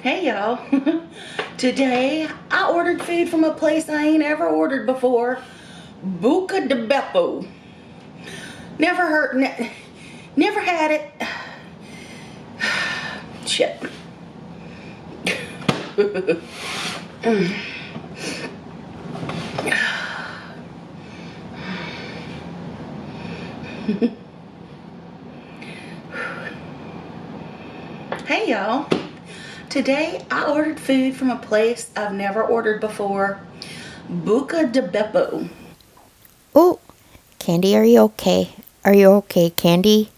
Hey y'all, today I ordered food from a place I ain't ever ordered before. Buca de Beppo. Never heard, never had it. Shit. Hey y'all. Today I ordered food from a place I've never ordered before. Buca de Beppo. Oh, Candy, are you okay? Are you okay, Candy?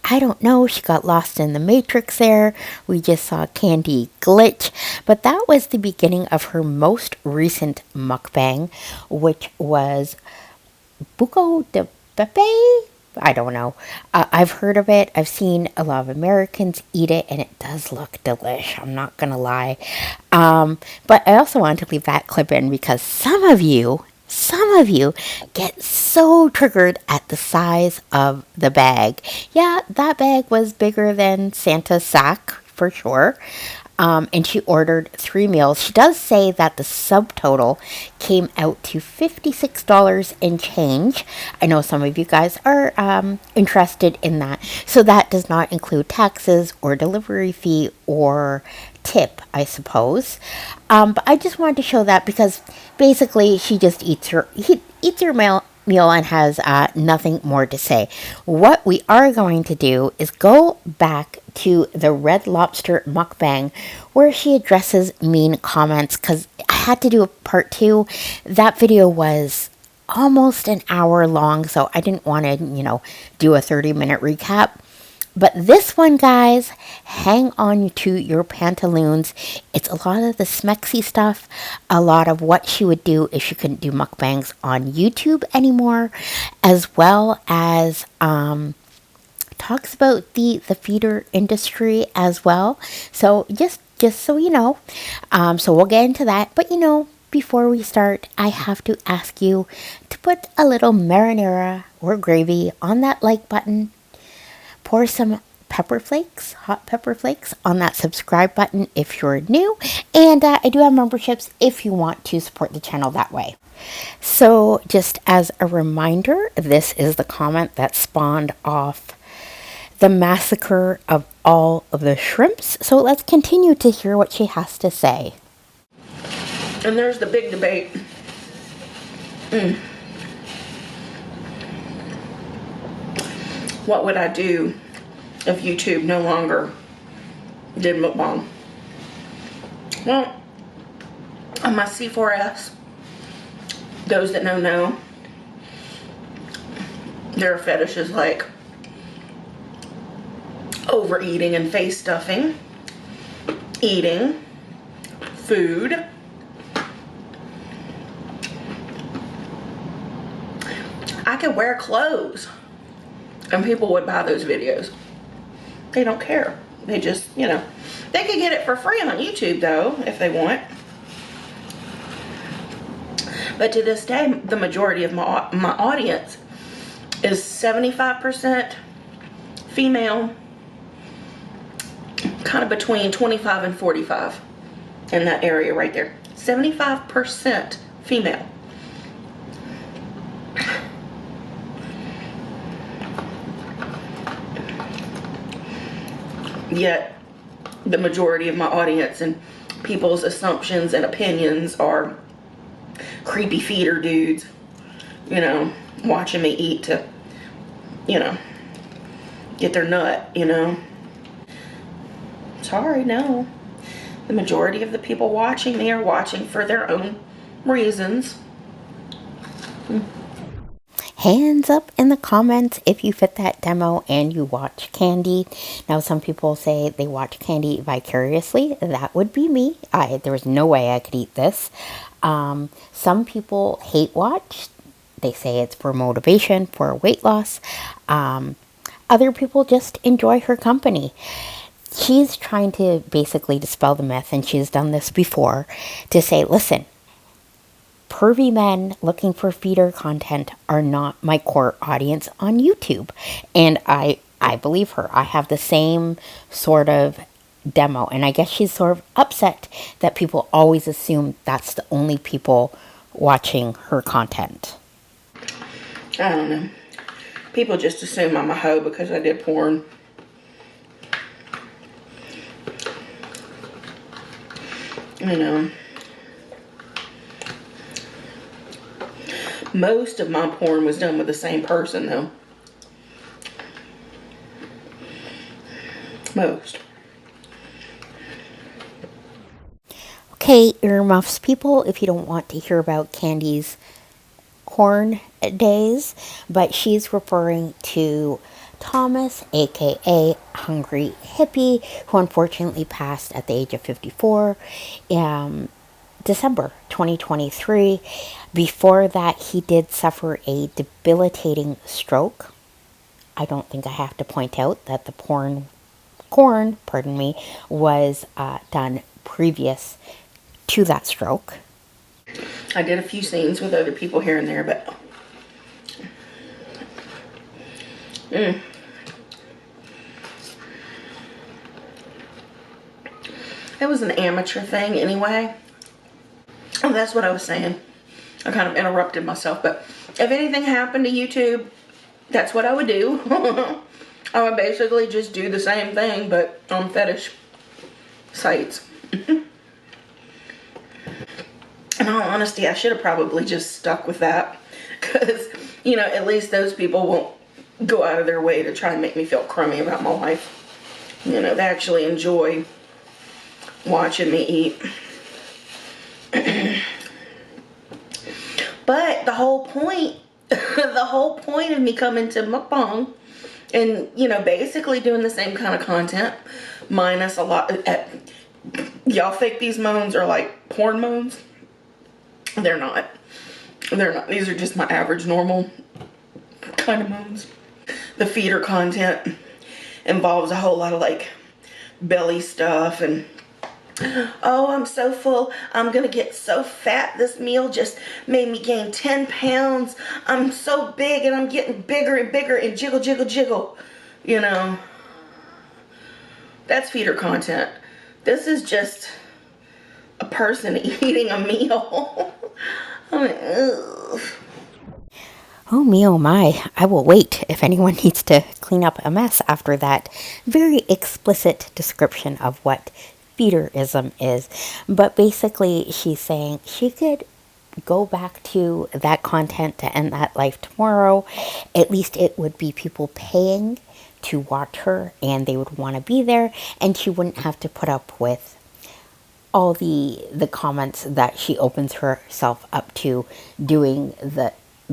I don't know. She got lost in the Matrix there. We just saw Candy glitch. But that was the beginning of her most recent mukbang, which was Buco de Pepe? I don't know. I've heard of it. I've seen a lot of Americans eat it, and it does look delish. I'm not going to lie. But I also wanted to leave that clip in because some of you get so triggered at the size of the bag. Yeah, that bag was bigger than Santa's sack, for sure. And she ordered 3 meals. She does say that the subtotal came out to $56 and change. I know some of you guys are interested in that. So that does not include taxes or delivery fee or tip, I suppose. But I just wanted to show that because basically she just eats her meal and has nothing more to say. What we are going to do is go back to the Red Lobster mukbang where she addresses mean comments because I had to do a part 2. That video was almost an hour long, so I didn't want to, do a 30-minute recap. But this one, guys, hang on to your pantaloons. It's a lot of the smexy stuff, a lot of what she would do if she couldn't do mukbangs on YouTube anymore, as well as talks about the feeder industry as well. So just so you know, so we'll get into that. But before we start, I have to ask you to put a little marinara or gravy on that like button. Pour some pepper flakes, hot pepper flakes, on that subscribe button if you're new. And I do have memberships if you want to support the channel that way. So just as a reminder, this is the comment that spawned off the massacre of all of the shrimps. So let's continue to hear what she has to say. And there's the big debate. What would I do if YouTube no longer did mukbang? Well, on my C4S, those that know, there are fetishes like overeating and face stuffing, eating, food, I could wear clothes. And people would buy those videos. They don't care. They just, they could get it for free on YouTube though, if they want. But to this day, the majority of my audience is 75% female, kind of between 25 and 45 in that area right there. 75% female. Yet, the majority of my audience and people's assumptions and opinions are creepy feeder dudes, watching me eat to, get their nut, Sorry, no. The majority of the people watching me are watching for their own reasons. Hands up in the comments if you fit that demo and you watch Candy. Now, some people say they watch Candy vicariously. That would be me. There was no way I could eat this. Some people hate watch. They say it's for motivation, for weight loss. Other people just enjoy her company. She's trying to basically dispel the myth, and she's done this before, to say, listen, pervy men looking for feeder content are not my core audience on YouTube. And I believe her. I have the same sort of demo. And I guess she's sort of upset that people always assume that's the only people watching her content. I don't know. People just assume I'm a hoe because I did porn. You know. Most of my porn was done with the same person, though. Most. Okay, earmuffs people, if you don't want to hear about Candy's corn days, but she's referring to Thomas, aka Hungry Hippie, who unfortunately passed at the age of 54. December 2023. Before that, he did suffer a debilitating stroke. I don't think I have to point out that the corn, was done previous to that stroke. I did a few scenes with other people here and there, but it was an amateur thing anyway. Oh, that's what I was saying. I kind of interrupted myself, but if anything happened to YouTube, that's what I would do. I would basically just do the same thing, but on fetish sites. In all honesty, I should have probably just stuck with that. Because, you know, at least those people won't go out of their way to try and make me feel crummy about my life. You know, they actually enjoy watching me eat. But the whole point of me coming to mukbang and, you know, basically doing the same kind of content, minus a lot, y'all think these moans are like porn moans? They're not. They're not. These are just my average, normal kind of moans. The feeder content involves a whole lot of like belly stuff and, oh, I'm so full. I'm going to get so fat. This meal just made me gain 10 pounds. I'm so big and I'm getting bigger and bigger and jiggle, jiggle, jiggle. You know, that's feeder content. This is just a person eating a meal. I'm like, ugh. Oh me, oh my. I will wait if anyone needs to clean up a mess after that very explicit description of what feederism is. But basically, she's saying she could go back to that content to end that life tomorrow. At least it would be people paying to watch her and they would want to be there, and she wouldn't have to put up with all the comments that she opens herself up to doing the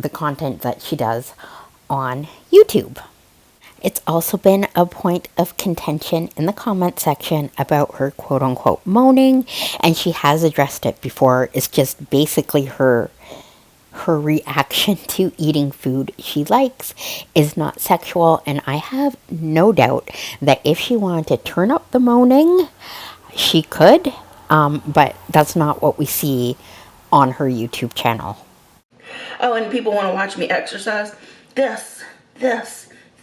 content that she does on YouTube. It's also been a point of contention in the comment section about her quote-unquote moaning, and she has addressed it before. It's just basically her reaction to eating food she likes is not sexual, and I have no doubt that if she wanted to turn up the moaning, she could, but that's not what we see on her YouTube channel. Oh, and people want to watch me exercise. This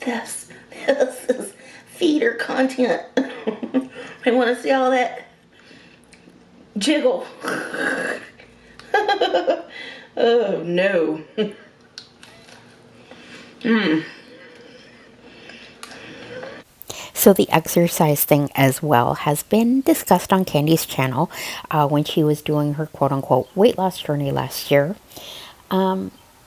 is feeder content. They want to see all that jiggle. Oh, no. So the exercise thing as well has been discussed on Candy's channel when she was doing her quote-unquote weight loss journey last year.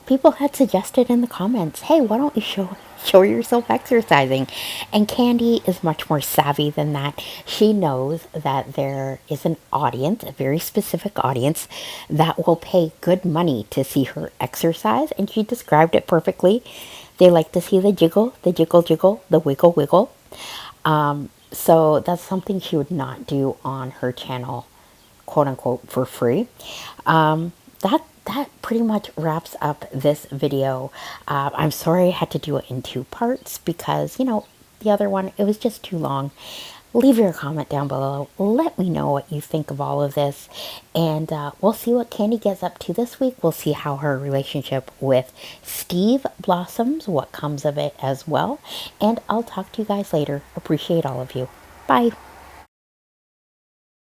People had suggested in the comments, hey, why don't you show yourself exercising? And Candy is much more savvy than that. She knows that there is an audience, a very specific audience, that will pay good money to see her exercise, and she described it perfectly. They like to see the jiggle, jiggle, the wiggle, wiggle. So that's something she would not do on her channel, quote unquote, for free. That pretty much wraps up this video. I'm sorry I had to do it in 2 parts because, you know, the other one, it was just too long. Leave your comment down below. Let me know what you think of all of this. And we'll see what Candy gets up to this week. We'll see how her relationship with Steve blossoms, what comes of it as well. And I'll talk to you guys later. Appreciate all of you. Bye.